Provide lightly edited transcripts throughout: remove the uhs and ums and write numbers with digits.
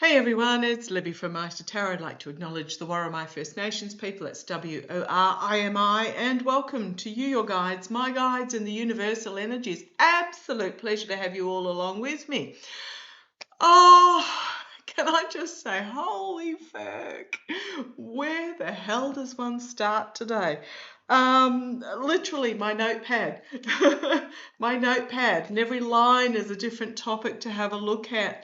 Hey everyone, it's Libby from Maighstir Tarot. I'd like to acknowledge the Worimi First Nations people. It's W-O-R-I-M-I, and welcome to you, your guides, my guides in the universal energies. Absolute pleasure to have you all along with me. Oh, can I just say, holy fuck, where the hell does one start today? Literally my notepad, and every line is a different topic to have a look at.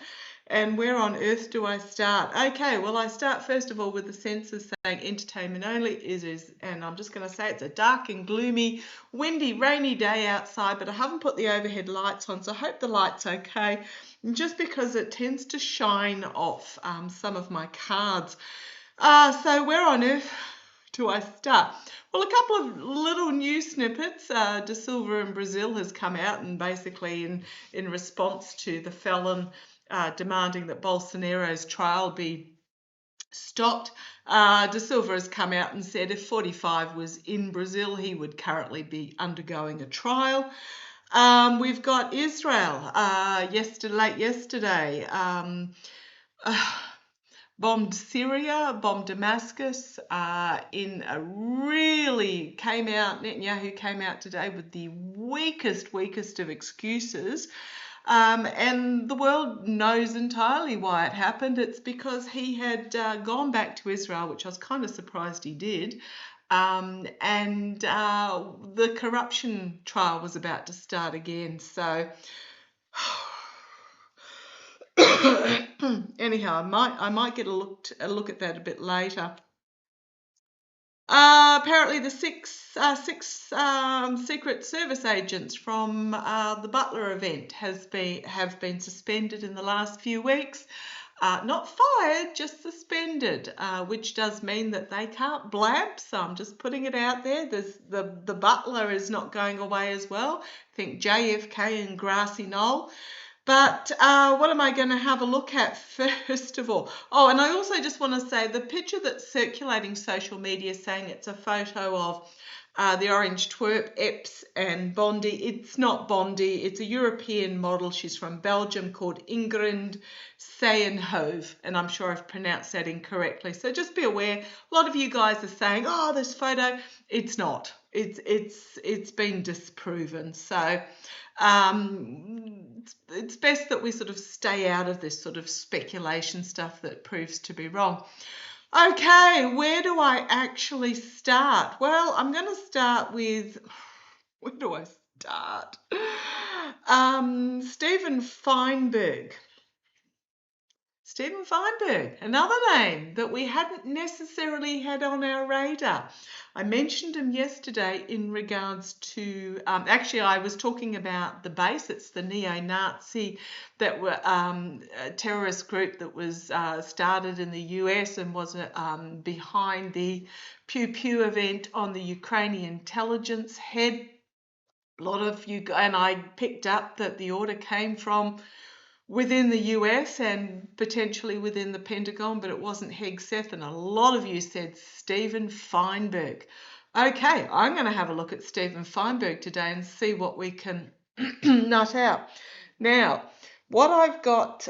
And where on earth do I start? Okay, well, I start first of all with the censors saying entertainment only. And I'm just going to say it's a dark and gloomy, windy, rainy day outside, but I haven't put the overhead lights on, so I hope the light's okay. And just because it tends to shine off some of my cards. So where on earth do I start? Well, a couple of little news snippets. De Silva in Brazil has come out and basically in response to the felon demanding that Bolsonaro's trial be stopped. De Silva has come out and said if 45 was in Brazil, he would currently be undergoing a trial. We've got Israel late yesterday. Bombed Syria, bombed Damascus, Netanyahu came out today with the weakest of excuses. And the world knows entirely why it happened. It's because he had gone back to Israel, which I was kind of surprised he did. And the corruption trial was about to start again. So anyhow, I might get a look at that a bit later. Apparently, the six Secret Service agents from the Butler event have been suspended in the last few weeks. Not fired, just suspended, which does mean that they can't blab. So I'm just putting it out there. The Butler is not going away as well. I think JFK and Grassy Knoll. But what am I going to have a look at first of all? Oh, and I also just want to say the picture that's circulating social media saying it's a photo of the Orange Twerp, Epps and Bondi. It's not Bondi. It's a European model. She's from Belgium called Ingrid Seyenhove, and I'm sure I've pronounced that incorrectly. So just be aware. A lot of you guys are saying, oh, this photo. It's not. It's been disproven. So it's best that we sort of stay out of this sort of speculation stuff that proves to be wrong. Okay, where do I actually start? Well, I'm going to start with, where do I start? Steven Feinberg. Steven Feinberg, another name that we hadn't necessarily had on our radar. I mentioned him yesterday in regards to, actually I was talking about the base. It's the neo-Nazi that were a terrorist group that was started in the US and was behind the Pew Pew event on the Ukrainian intelligence head. A lot of you, and I picked up that the order came from within the US and potentially within the Pentagon, but it wasn't Hegseth, and a lot of you said Steven Feinberg. Okay, I'm going to have a look at Steven Feinberg today and see what we can nut out. Now, what I've got,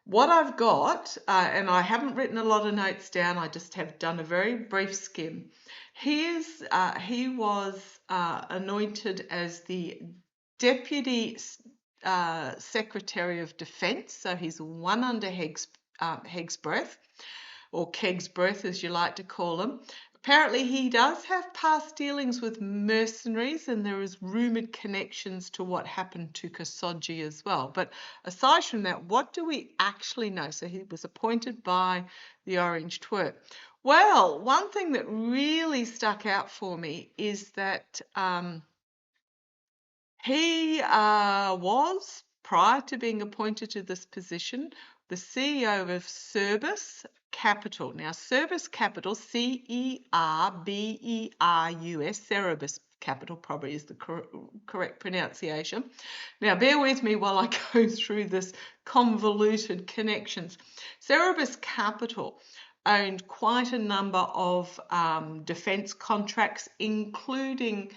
what I've got, and I haven't written a lot of notes down, I just have done a very brief skim. He was anointed as the Deputy Secretary of Defence, so he's one under Heg's breath, or Keg's breath as you like to call him. Apparently he does have past dealings with mercenaries, and there is rumoured connections to what happened to Khashoggi as well. But aside from that, what do we actually know? So he was appointed by the Orange Twerp. Well, one thing that really stuck out for me is that he was, prior to being appointed to this position, the CEO of Cerberus Capital. Now, Cerberus Capital, C-E-R-B-E-R-U-S, Cerberus Capital probably is the correct pronunciation. Now, bear with me while I go through this convoluted connections. Cerberus Capital owned quite a number of defence contracts, including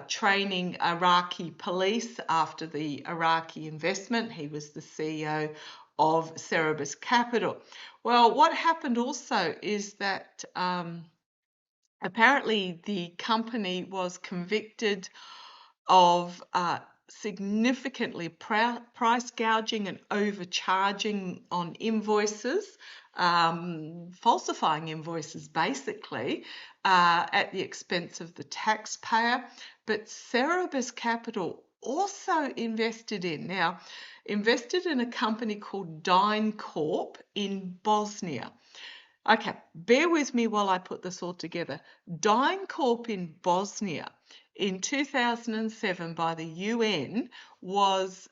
training Iraqi police after the Iraqi investment. He was the CEO of Cerebus Capital. Well, what happened also is that apparently the company was convicted of significantly price gouging and overcharging on invoices, falsifying invoices basically, at the expense of the taxpayer. But Cerebus Capital also invested in a company called DynCorp in Bosnia. Okay, bear with me while I put this all together. DynCorp in Bosnia in 2007 by the UN was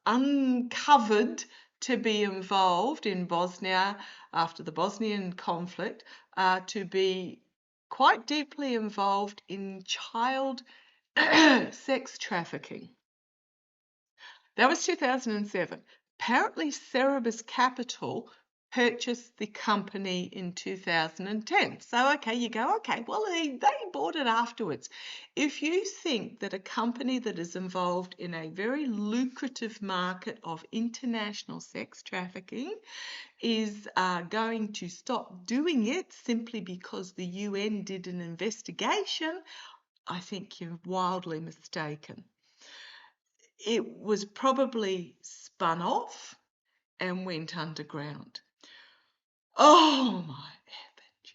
uncovered to be involved in Bosnia after the Bosnian conflict, to be quite deeply involved in child sex trafficking. That was 2007. Apparently, Cerebus Capital purchased the company in 2010. So, okay, you go, okay, well, they bought it afterwards. If you think that a company that is involved in a very lucrative market of international sex trafficking is going to stop doing it simply because the UN did an investigation, I think you're wildly mistaken. It was probably spun off and went underground. Oh my heavens.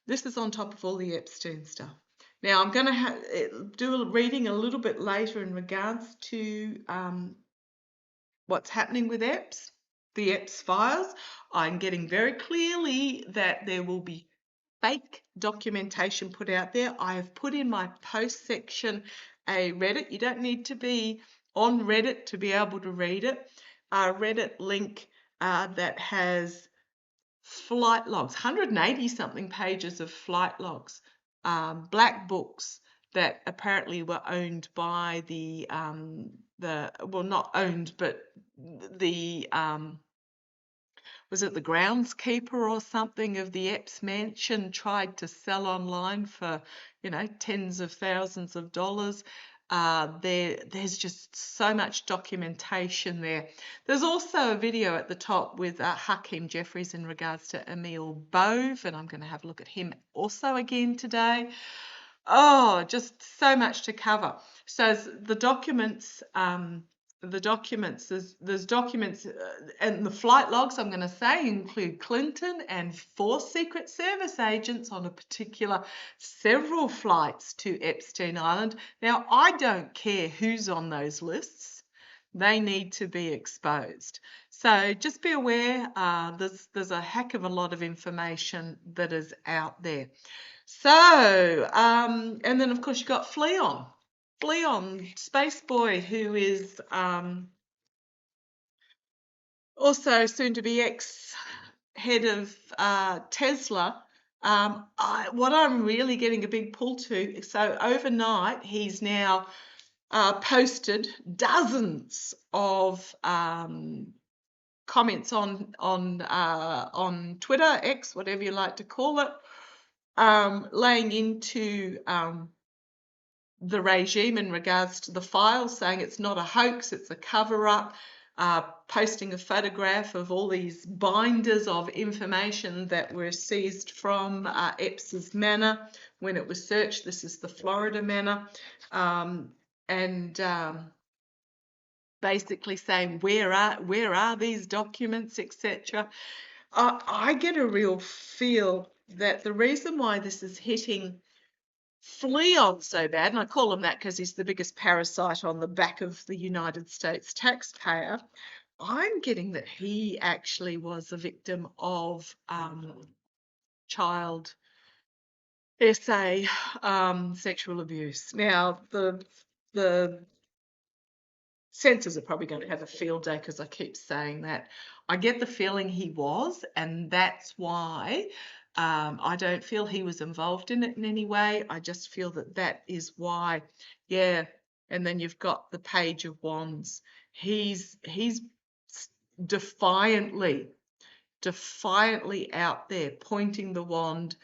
This is on top of all the Epstein stuff. Now I'm going to do a reading a little bit later in regards to what's happening with Epps, the Epps files. I'm getting very clearly that there will be fake documentation put out there. I have put in my post section a Reddit. You don't need to be on Reddit to be able to read it. A Reddit link that has flight logs, 180 something pages of flight logs, black books that apparently were owned by well, not owned, but the was it the groundskeeper or something of the Epps mansion tried to sell online for, tens of thousands of dollars. There's just so much documentation there. There's also a video at the top with Hakeem Jeffries in regards to Emil Bove, and I'm going to have a look at him also again today. Oh, just so much to cover. So the documents, there's documents, and the flight logs, I'm going to say, include Clinton and 4 Secret Service agents on several flights to Epstein Island. Now, I don't care who's on those lists. They need to be exposed. So just be aware, there's a heck of a lot of information that is out there. So, and then of course you've got Fleon, Space Boy, who is also soon to be ex-head of Tesla. What I'm really getting a big pull to, so overnight he's now posted dozens of comments on Twitter, X, whatever you like to call it, laying into the regime in regards to the files, saying it's not a hoax, it's a cover-up, posting a photograph of all these binders of information that were seized from Epps's manor when it was searched. This is the Florida manor. And basically saying, where are these documents, etc. I get a real feel that the reason why this is hitting Fleon so bad, and I call him that because he's the biggest parasite on the back of the United States taxpayer, I'm getting that he actually was a victim of child sexual abuse. Now, the censors are probably going to have a field day because I keep saying that. I get the feeling he was, and that's why I don't feel he was involved in it in any way. I just feel that is why, yeah. And then you've got the Page of Wands. He's defiantly out there pointing the wand,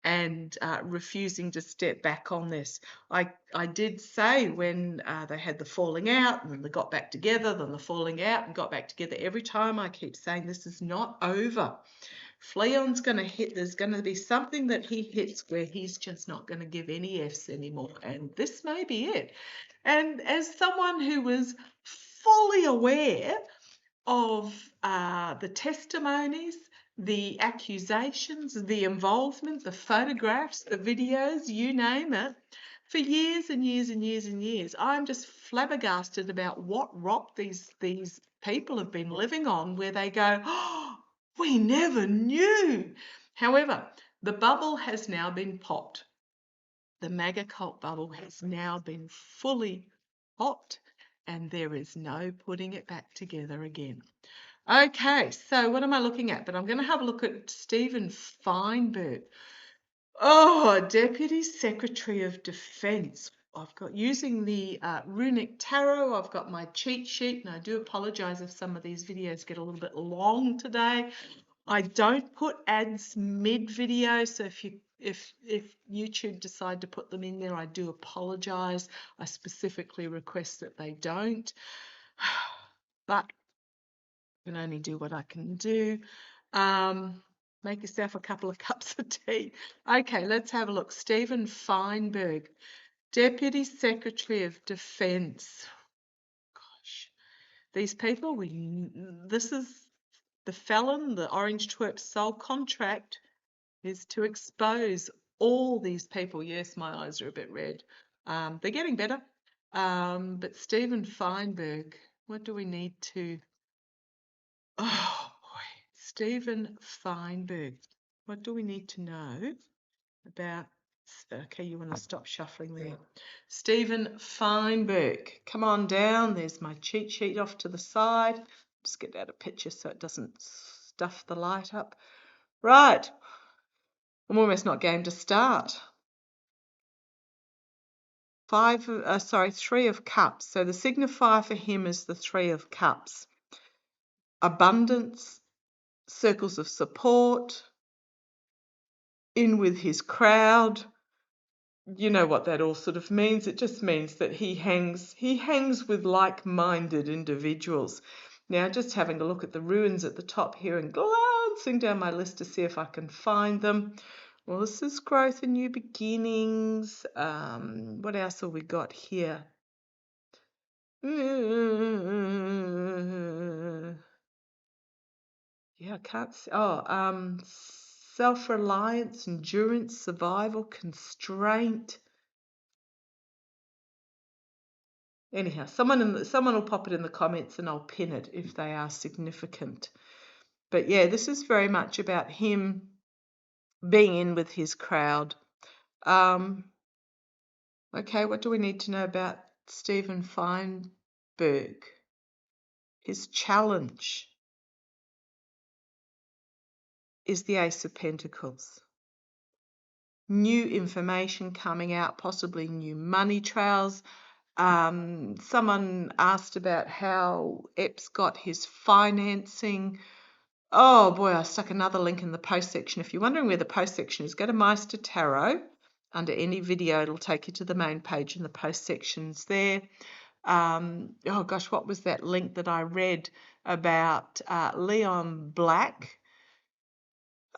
and refusing to step back on this. I did say when they had the falling out and then they got back together, then the falling out and got back together. Every time I keep saying this is not over. Fleon's going to hit, there's going to be something that he hits where he's just not going to give any F's anymore. And this may be it. And as someone who was fully aware of the testimonies, the accusations, the involvement, the photographs, the videos, you name it, for years and years and years and years, I'm just flabbergasted about what rock these people have been living on, where they go, oh, we never knew. However, the bubble has now been popped. The MAGA cult bubble has now been fully popped, and there is no putting it back together again. Okay, so what am I looking at? But I'm going to have a look at Stephen Feinberg. Oh, Deputy Secretary of Defence. I've got, using the runic tarot, I've got my cheat sheet, and I do apologise if some of these videos get a little bit long today. I don't put ads mid-video, so if YouTube decide to put them in there, I do apologise. I specifically request that they don't. But I can only do what I can do. Make yourself a couple of cups of tea. Okay, let's have a look. Stephen Feinberg, Deputy Secretary of Defence. Gosh, these people, this is the felon, the orange twerp's sole contract is to expose all these people. Yes, my eyes are a bit red. They're getting better. But Stephen Feinberg, what do we need to... Oh boy, Stephen Feinberg. What do we need to know about... Okay, you want to stop shuffling there. Stephen Feinberg. Come on down. There's my cheat sheet off to the side. Just get out a picture so it doesn't stuff the light up. Right. I'm almost not game to start. Three of Cups. So the signifier for him is the Three of Cups. Abundance, circles of support, in with his crowd. You know what that all sort of means. It just means that he hangs with like-minded individuals. Now, just having a look at the ruins at the top here and glancing down my list to see if I can find them. Well, this is growth and new beginnings. What else have we got here? Yeah, I can't see. Oh, self-reliance, endurance, survival, constraint. Anyhow, someone will pop it in the comments and I'll pin it if they are significant. But yeah, this is very much about him being in with his crowd. Okay, what do we need to know about Stephen Feinberg? His challenge is the Ace of Pentacles. New information coming out, possibly new money trails. Someone asked about how Epps got his financing. Oh boy, I stuck another link in the post section. If you're wondering where the post section is, go to maighstirtarot. Under any video, it'll take you to the main page and the post section's there. Oh gosh, what was that link that I read about Leon Black?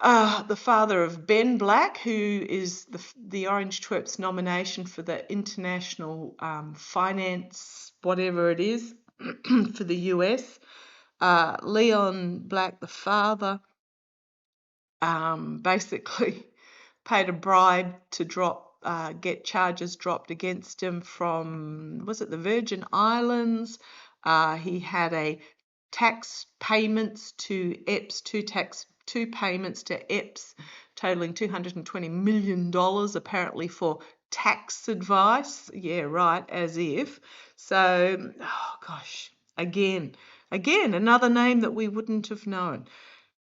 The father of Ben Black, who is the Orange Twerp's nomination for the international finance, whatever it is, for the US. Leon Black, the father, basically paid a bribe to get charges dropped against him from, was it the Virgin Islands? He had a tax payments to Epps, two payments to Epps totaling $220 million apparently for tax advice. Yeah, right, as if. So, oh gosh, again, another name that we wouldn't have known.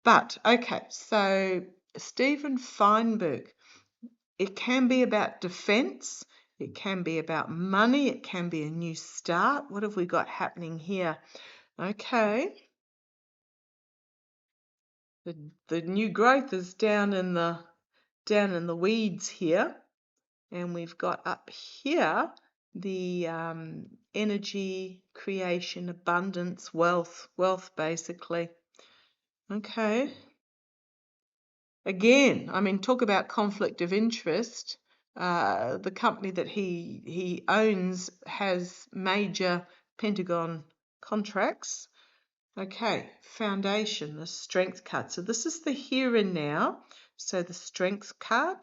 But, okay, so Stephen Feinberg, it can be about defense, it can be about money, it can be a new start. What have we got happening here? Okay. The new growth is down in the down in the weeds here. And we've got up here the energy, creation, abundance, wealth basically. Okay. Again, I mean, talk about conflict of interest. The company that he owns has major Pentagon contracts. Okay, foundation, the strength card. So this is the here and now. So the strength card,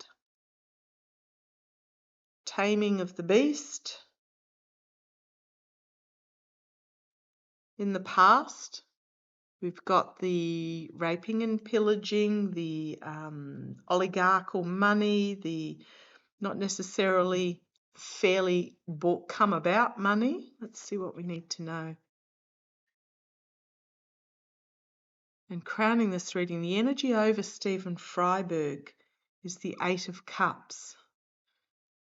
taming of the beast. In the past, we've got the raping and pillaging, the oligarchical money, the not necessarily fairly come about money. Let's see what we need to know. And crowning this reading, the energy over Stephen Freiberg is the Eight of Cups.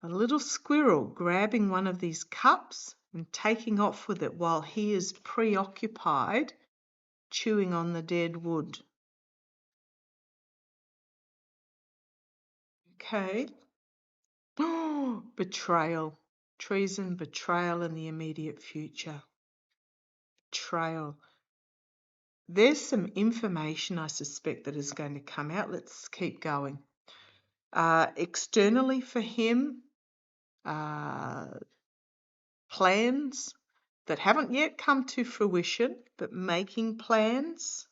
A little squirrel grabbing one of these cups and taking off with it while he is preoccupied chewing on the dead wood. Okay. Betrayal. Treason, betrayal in the immediate future. Betrayal. There's some information I suspect that is going to come out. Let's keep going. Externally for him, plans that haven't yet come to fruition, but making plans.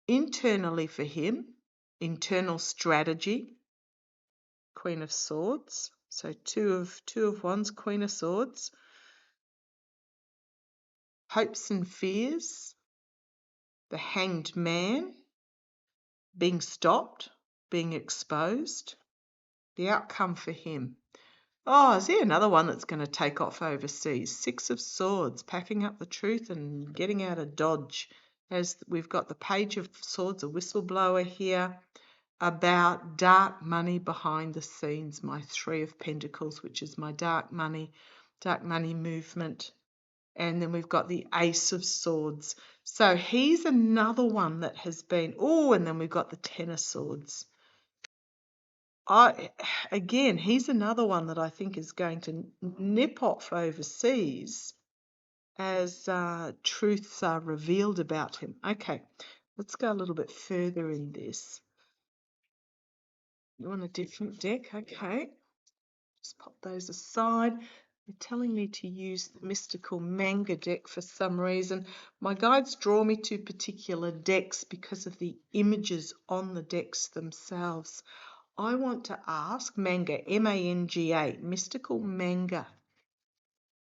Internally for him, internal strategy, Queen of Swords. So two of Wands, Queen of Swords. Hopes and fears, the Hanged Man, being stopped, being exposed, the outcome for him. Oh, is there another one that's going to take off overseas? Six of Swords, packing up the truth and getting out of Dodge. As we've got the Page of Swords, a whistleblower here, about dark money behind the scenes. My Three of Pentacles, which is my dark money movement. And then we've got the Ace of Swords. So he's another one that has been, and then we've got the Ten of Swords. Again, he's another one that I think is going to nip off overseas as truths are revealed about him. Okay, let's go a little bit further in this. You want a different deck? Okay. Just pop those aside. They're telling me to use the mystical manga deck for some reason. My guides draw me to particular decks because of the images on the decks themselves. I want to ask manga, M-A-N-G-A, mystical manga.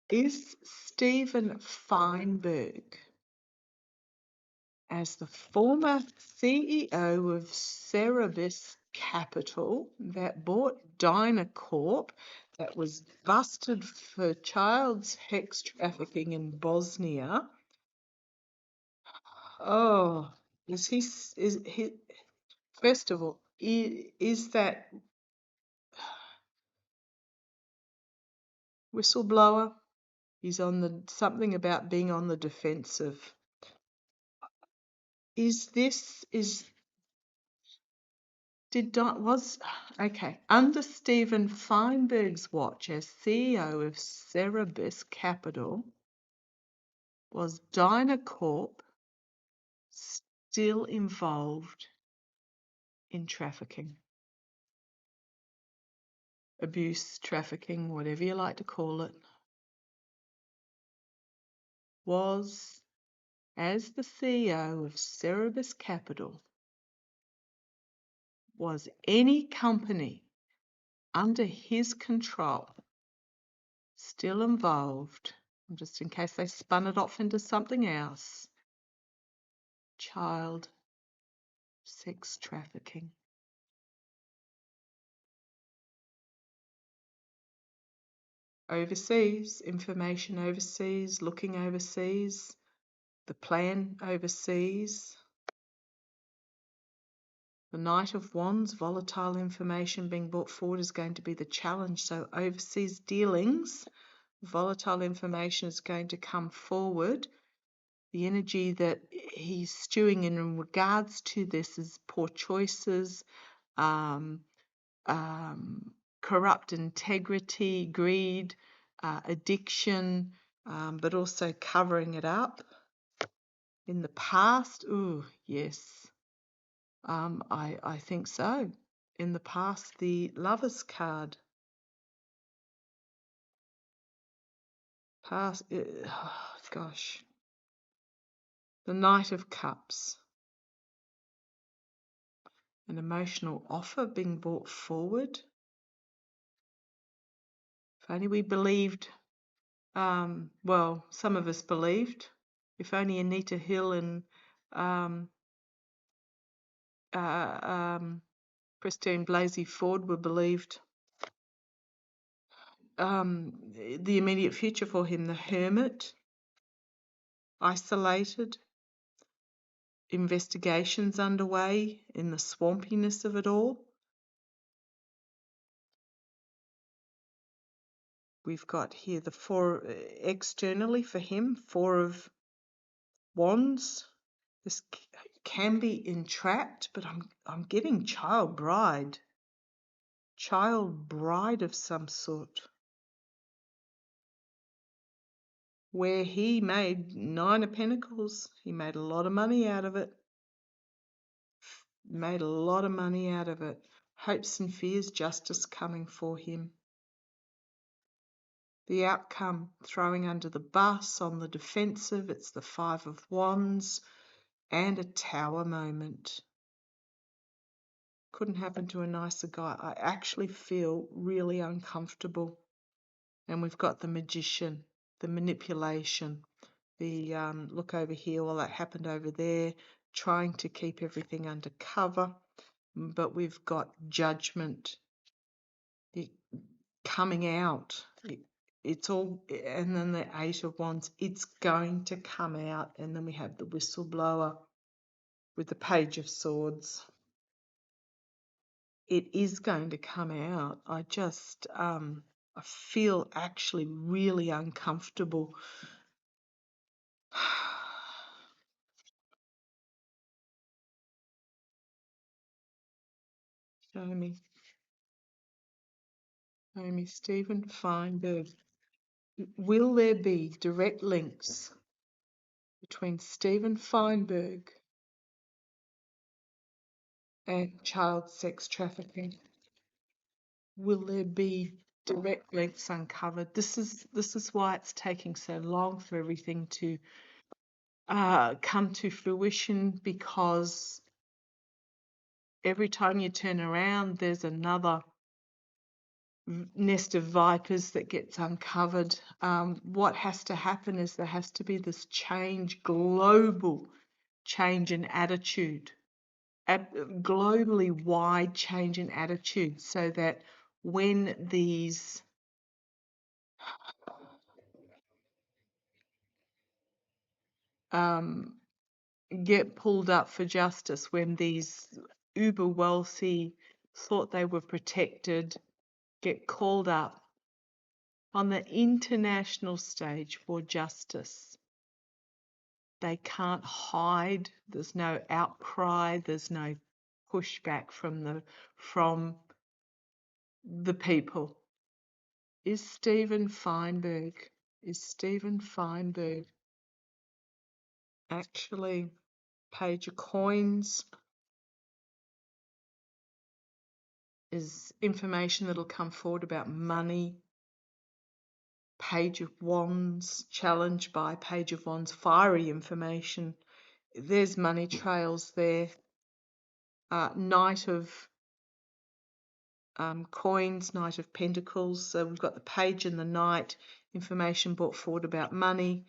Is Stephen Feinberg, as the former CEO of Cerebus Capital that bought Dynacorp, that was busted for child sex trafficking in Bosnia. Oh, is he, first of all, is that whistleblower? He's on something about being on the defensive. Under Stephen Feinberg's watch as CEO of Cerebus Capital, was Dynacorp still involved in trafficking? Abuse, trafficking, whatever you like to call it. Was, as the CEO of Cerebus Capital, was any company under his control still involved, just in case they spun it off into something else, child sex trafficking? Overseas, information overseas, looking overseas, the plan overseas. The Knight of Wands, volatile information being brought forward, is going to be the challenge. So overseas dealings, volatile information is going to come forward. The energy that he's stewing in regards to this is poor choices, um, corrupt integrity, greed, addiction, but also covering it up. In the past, ooh, yes, I think so. In the past, the Lovers card. Past, oh, gosh. The Knight of Cups. An emotional offer being brought forward. If only we believed, well, some of us believed. If only Anita Hill and Christine Blasey Ford were believed. The immediate future for him, the Hermit, isolated, investigations underway in the swampiness of it all. We've got here the four externally for him, Four of Wands. This can be entrapped, but I'm getting child bride of some sort, where he made Nine of Pentacles. He made a lot of money out of it. Made a lot of money out of it. Hopes and fears, justice coming for him. The outcome, throwing under the bus, on the defensive, it's the Five of Wands and a Tower moment. Couldn't happen to a nicer guy. I actually feel really uncomfortable. And we've got the Magician, the manipulation, the look over here, well, that happened over there, trying to keep everything under cover. But we've got Judgment coming out. It's all, and then the Eight of Wands, it's going to come out. And then we have the whistleblower with the Page of Swords. It is going to come out. I just, I feel actually really uncomfortable. Show me Stephen Feinberg. Will there be direct links between Stephen Feinberg and child sex trafficking? Will there be direct links uncovered? This is why it's taking so long for everything to come to fruition, because every time you turn around, there's another nest of vipers that gets uncovered. What has to happen is there has to be this change, global change in attitude, globally wide change in attitude, so that when these get pulled up for justice, when these uber wealthy thought they were protected get called up on the international stage for justice, they can't hide. There's no outcry. There's no pushback from the people. Is Stephen Feinberg actually Page of Coins? Is information that'll come forward about money. Page of Wands, challenged by Page of Wands, fiery information. There's money trails there. Knight of Coins, Knight of Pentacles. So we've got the Page and the Knight, information brought forward about money,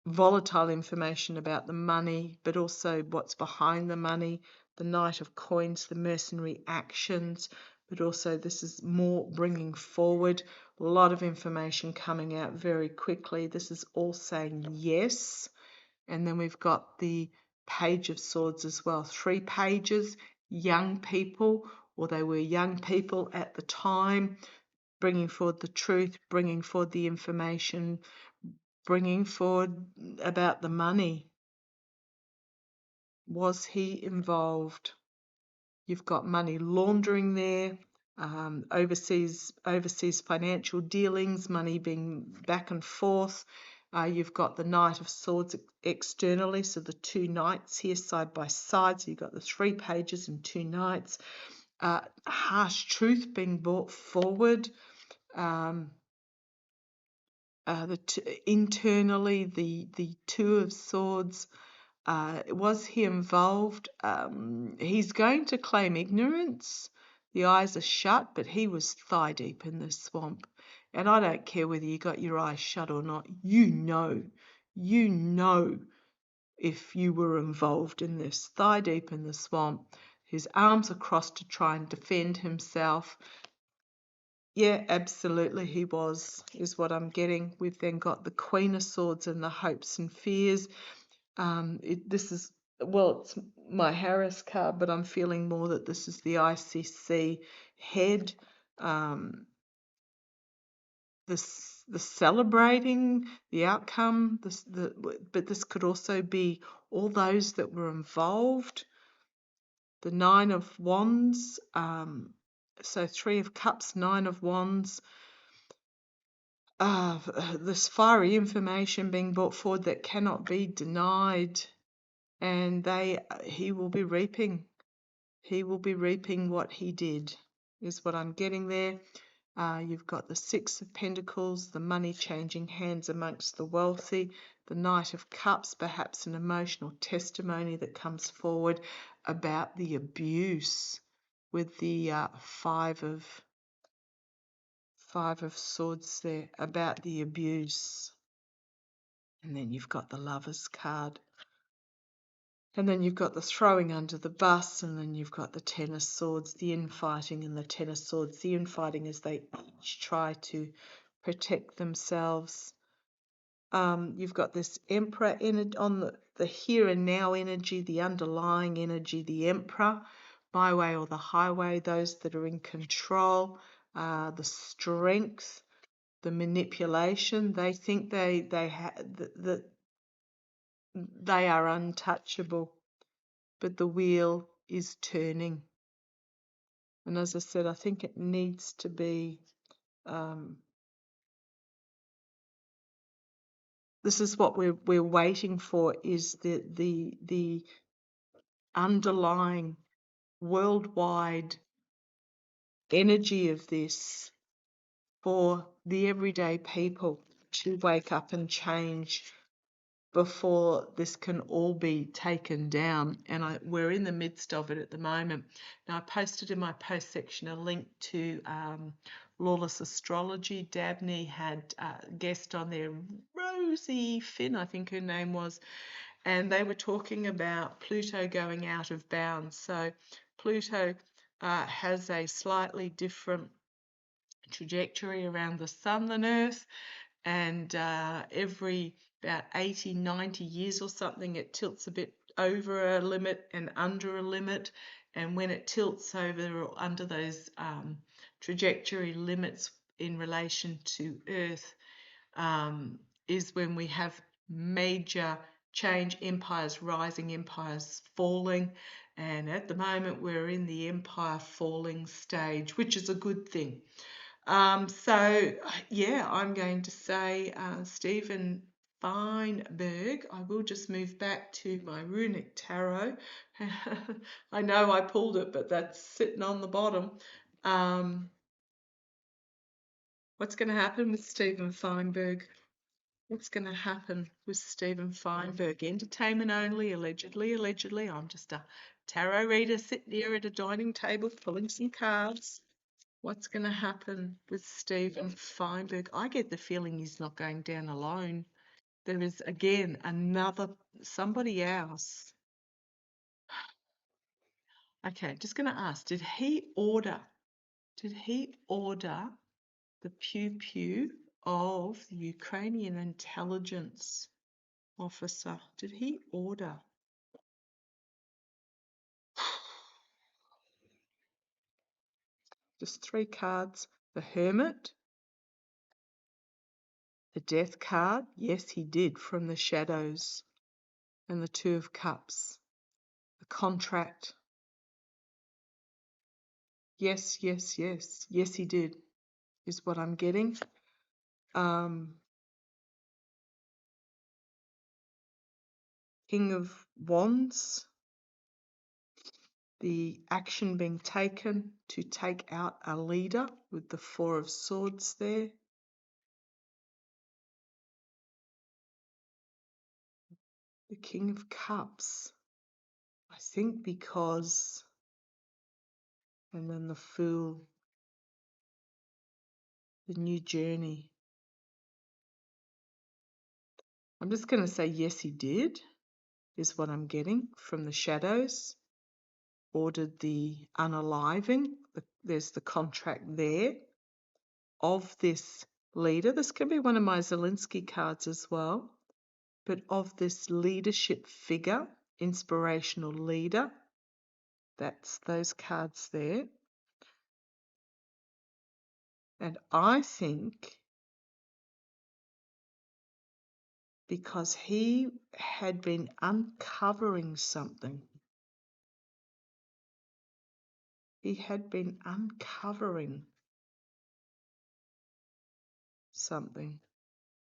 volatile information about the money, but also what's behind the money. The Knight of Coins, the mercenary actions, but also this is more bringing forward. A lot of information coming out very quickly. This is all saying yes. And then we've got the Page of Swords as well. 3 pages, young people, or they were young people at the time, bringing forward the truth, bringing forward the information, bringing forward about the money. Was he involved? You've got money laundering there, overseas financial dealings, money being back and forth. You've got the Knight of Swords externally, so the two knights here side by side. So you've got the 3 pages and 2 knights. Harsh truth being brought forward. Internally, the Two of Swords. Was he involved? He's going to claim ignorance. The eyes are shut, but he was thigh deep in the swamp. And I don't care whether you got your eyes shut or not. You know if you were involved in this. Thigh deep in the swamp. His arms are crossed to try and defend himself. Yeah, absolutely he was, is what I'm getting. We've then got the Queen of Swords and the hopes and fears. This is, well, it's my Harris card, but I'm feeling more that this is the ICC head. The celebrating the outcome, but this could also be all those that were involved. The Nine of Wands, so 3 of Cups, 9 of Wands. This fiery information being brought forward that cannot be denied, and he will be reaping. He will be reaping what he did, is what I'm getting there. You've got the 6 of Pentacles, the money changing hands amongst the wealthy, the Knight of Cups, perhaps an emotional testimony that comes forward about the abuse with the Five of Swords there, about the abuse. And then you've got the Lovers card. And then you've got the throwing under the bus, and then you've got the Ten of Swords, the infighting and the Ten of Swords. The infighting as they each try to protect themselves. You've got this Emperor on the here and now energy, the underlying energy, the Emperor, my way or the highway, those that are in control, the strength, the manipulation. They think that they are untouchable, but the wheel is turning. And as I said, I think it needs to be, this is what we're waiting for, is the underlying worldwide energy of this for the everyday people to wake up and change before this can all be taken down. And we're in the midst of it at the moment. Now, I posted in my post section a link to Lawless Astrology. Dabney had a guest on there, Rosie Finn, I think her name was, and they were talking about Pluto going out of bounds. So Pluto has a slightly different trajectory around the sun than Earth, and every about 80, 90 years or something, it tilts a bit over a limit and under a limit. And when it tilts over or under those trajectory limits in relation to Earth, is when we have major change, empires rising, empires falling. And at the moment, we're in the empire falling stage, which is a good thing. So, yeah, I'm going to say Stephen Feinberg. I will just move back to my runic tarot. I know I pulled it, but that's sitting on the bottom. What's going to happen with Stephen Feinberg? What's going to happen with Stephen Feinberg? Entertainment only, allegedly. I'm just a tarot reader sitting here at a dining table pulling some cards. What's going to happen with Stephen Feinberg? I get the feeling he's not going down alone. There is, again, somebody else. Okay, just going to ask, did he order the pew of the Ukrainian intelligence officer? Did he order? Just 3 cards. The Hermit, The Death card, yes, he did, from the shadows. And the Two of Cups. The contract. Yes, yes, yes. Yes, he did, is what I'm getting. King of Wands. The action being taken to take out a leader with the Four of Swords there. The King of Cups. I think because, and then the Fool, the new journey. I'm just going to say yes, he did, is what I'm getting from the shadows. Ordered the unaliving. There's the contract there of this leader. This can be one of my Zelensky cards as well, but of this leadership figure, inspirational leader. That's those cards there. And I think because he had been uncovering something. He had been uncovering something,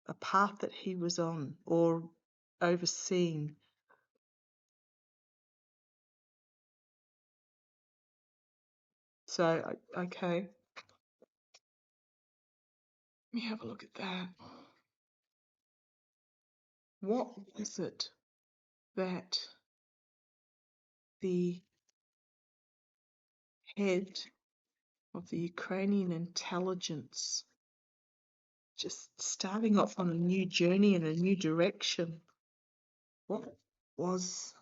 a path that he was on or overseeing. So, okay. Let me have a look at that. What was it that the head of the Ukrainian intelligence, just starting off on a new journey in a new direction, what was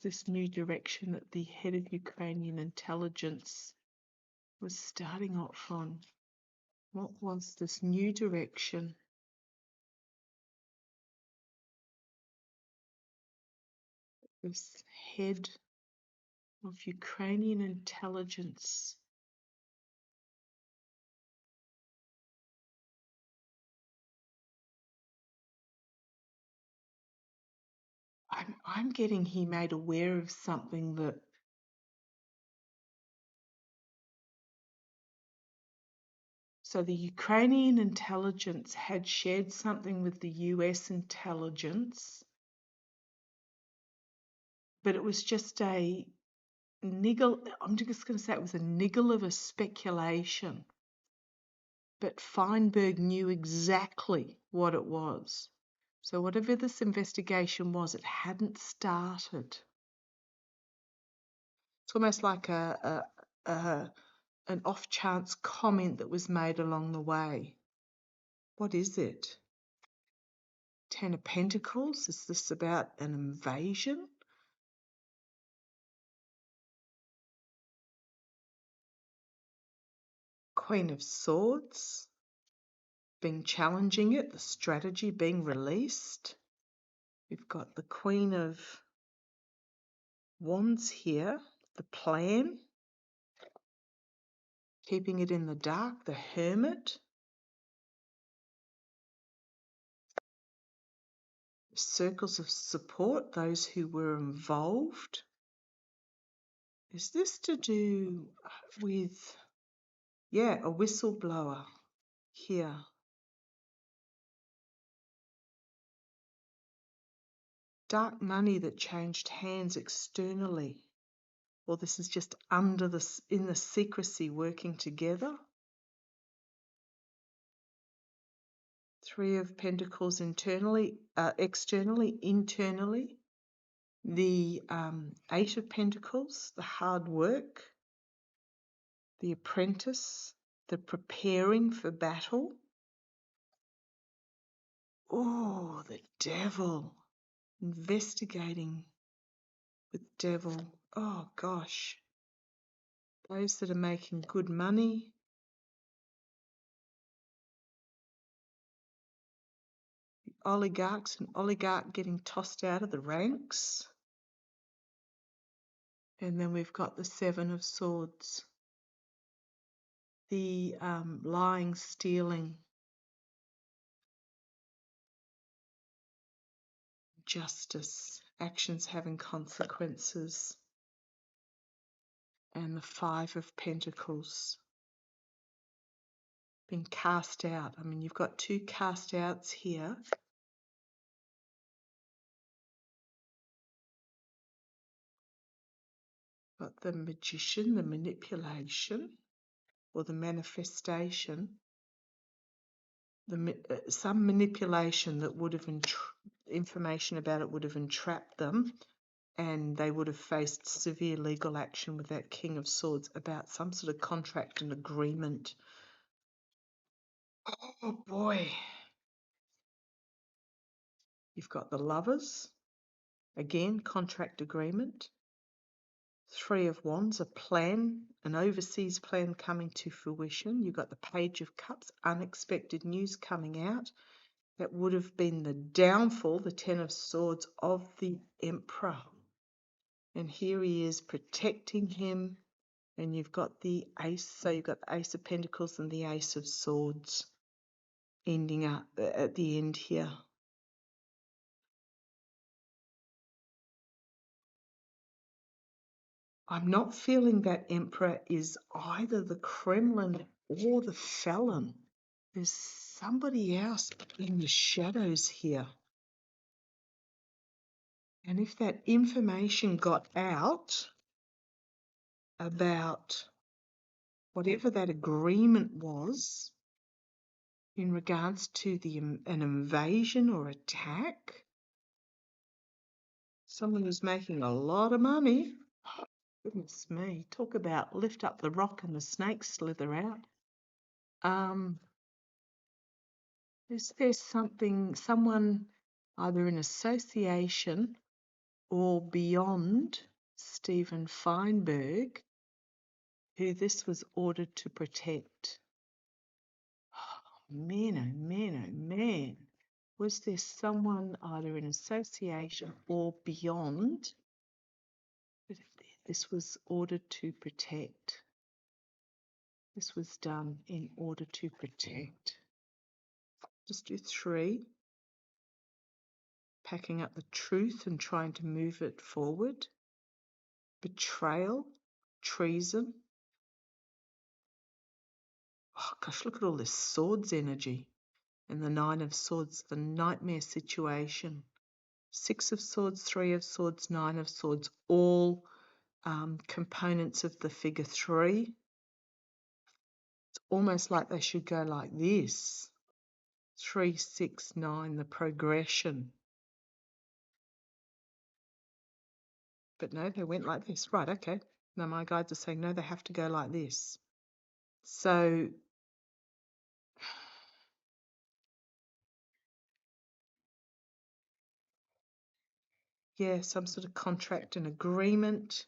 this new direction that the head of Ukrainian intelligence was starting off on? What was this new direction? This head of Ukrainian intelligence. I'm getting he made aware of something that so the Ukrainian intelligence had shared something with the US intelligence, but it was just a niggle. I'm just going to say it was a niggle of a speculation. But Feinberg knew exactly what it was. So whatever this investigation was, it hadn't started. It's almost like an off-chance comment that was made along the way. What is it? Ten of Pentacles? Is this about an invasion? Queen of Swords, being challenging it, the strategy being released. We've got the Queen of Wands here, the plan, keeping it in the dark, the Hermit, circles of support, those who were involved. Is this to do with, yeah, a whistleblower here? Dark money that changed hands externally. Or this is just under in the secrecy working together. Three of Pentacles externally. The Eight of Pentacles, the hard work, the apprentice, the preparing for battle. Oh, the Devil, investigating with Devil. Oh gosh, those that are making good money. Oligarchs, an oligarch getting tossed out of the ranks. And then we've got the Seven of Swords. the lying, stealing, justice, actions having consequences, and the Five of Pentacles being cast out. I mean, you've got two cast outs here. Got the Magician, the manipulation, or the manifestation, some manipulation that would have information about it would have entrapped them, and they would have faced severe legal action with that King of Swords about some sort of contract and agreement. Oh boy. You've got the Lovers, again, contract agreement. Three of Wands, a plan, an overseas plan coming to fruition. You've got the Page of Cups, unexpected news coming out. That would have been the downfall, the Ten of Swords, of the Emperor. And here he is protecting him. And you've got the Ace, so you've got the Ace of Pentacles and the Ace of Swords ending up at the end here. I'm not feeling that Emperor is either the Kremlin or the Felon. There's somebody else in the shadows here. And if that information got out about whatever that agreement was in regards to an invasion or attack, someone who's making a lot of money. Goodness me, talk about lift up the rock and the snakes slither out. Is there someone either in association or beyond Stephen Feinberg who this was ordered to protect? Oh, man, oh man, oh man. Was there someone either in association or beyond that this was ordered to protect? This was done in order to protect. Just do three. Packing up the truth and trying to move it forward. Betrayal, treason. Oh gosh, look at all this swords energy. And the Nine of Swords, the nightmare situation. Six of Swords, Three of Swords, Nine of Swords, all components of the figure three. It's almost like they should go like this. 3, 6, 9, the progression. But no, they went like this. Right, okay. Now my guides are saying, no, they have to go like this. So yeah, some sort of contract and agreement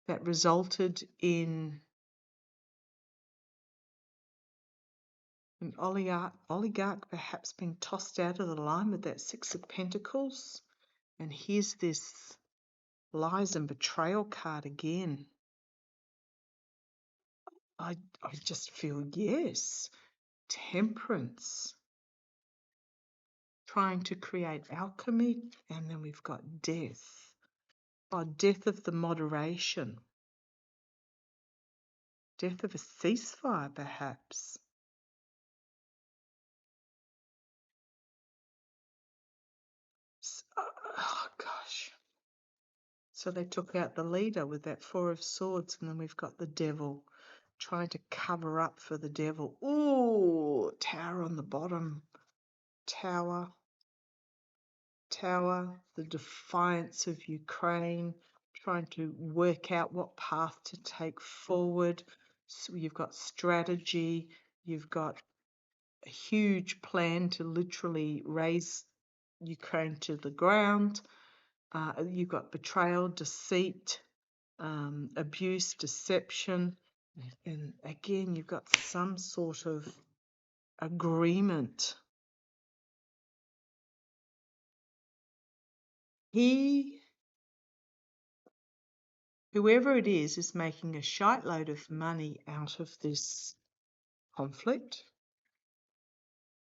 that resulted in an oligarch perhaps being tossed out of the line with that Six of Pentacles. And here's this lies and betrayal card again. I just feel, yes, temperance. Trying to create alchemy, and then we've got death. Oh, death of the moderation. Death of a ceasefire, perhaps. Oh, gosh. So they took out the leader with that Four of Swords, and then we've got the devil trying to cover up for the devil. Ooh, tower on the bottom. Tower, the defiance of Ukraine, trying to work out what path to take forward. So you've got strategy, you've got a huge plan to literally raise Ukraine to the ground. You've got betrayal, deceit, abuse, deception, and again, you've got some sort of agreement. He Whoever it is making a shite load of money out of this conflict.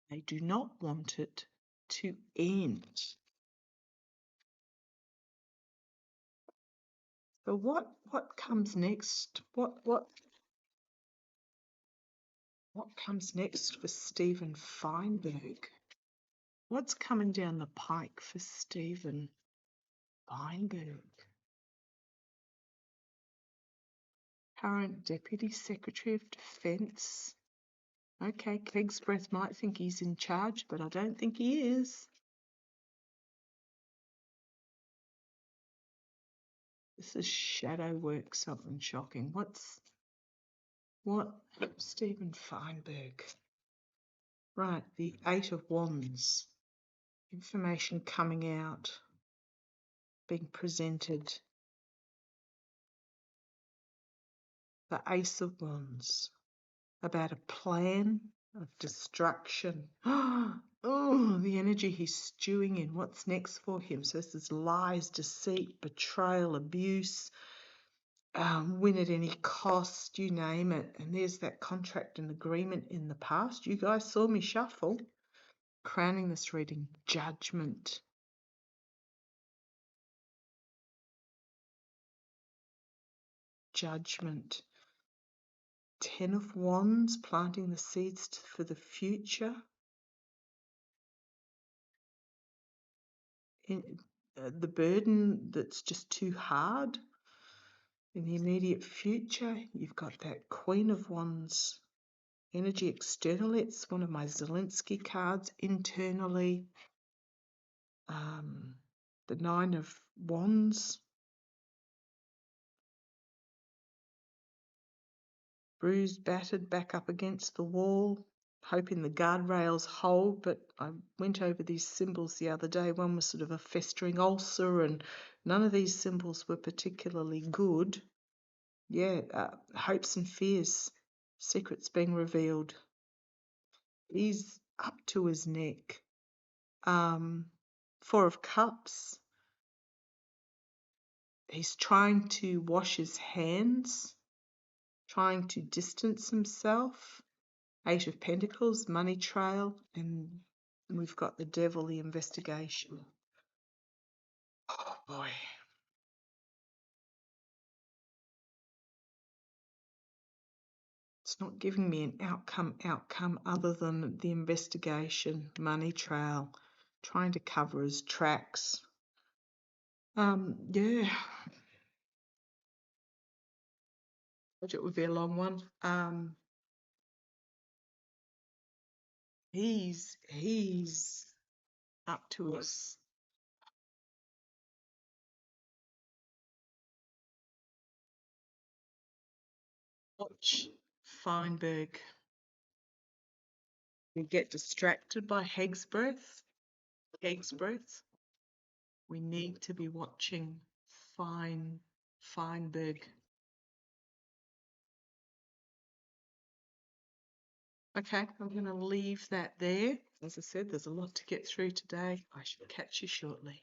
They do not want it to end. So what comes next? What comes next for Stephen Feinberg? What's coming down the pike for Stephen Feinberg? Current Deputy Secretary of Defence. Okay, Kegsbreath might think he's in charge, but I don't think he is. This is shadow work, something shocking. What? Stephen Feinberg. Right, the Eight of Wands. Information coming out, being presented. The Ace of Wands. About a plan of destruction. Oh, the energy he's stewing in. What's next for him? So this is lies, deceit, betrayal, abuse, win at any cost, you name it. And there's that contract and agreement in the past. You guys saw me shuffle. Crowning this reading, Judgment. Judgment. Ten of Wands, planting the seeds for the future. The burden that's just too hard. In the immediate future, you've got that Queen of Wands energy externally. It's one of my Zelensky cards. Internally, the Nine of Wands. Bruised, battered, back up against the wall, hoping the guardrails hold. But I went over these symbols the other day. One was sort of a festering ulcer, and none of these symbols were particularly good. Yeah, hopes and fears, secrets being revealed. He's up to his neck. Four of Cups. He's trying to wash his hands, trying to distance himself. Eight of Pentacles, money trail, and we've got the Devil, the investigation. Oh boy. It's not giving me an outcome other than the investigation, money trail, trying to cover his tracks. Yeah. It would be a long one. He's up to us. Watch Feinberg. We get distracted by Heg's breath. We need to be watching Feinberg. Okay, I'm going to leave that there. As I said, there's a lot to get through today. I shall catch you shortly.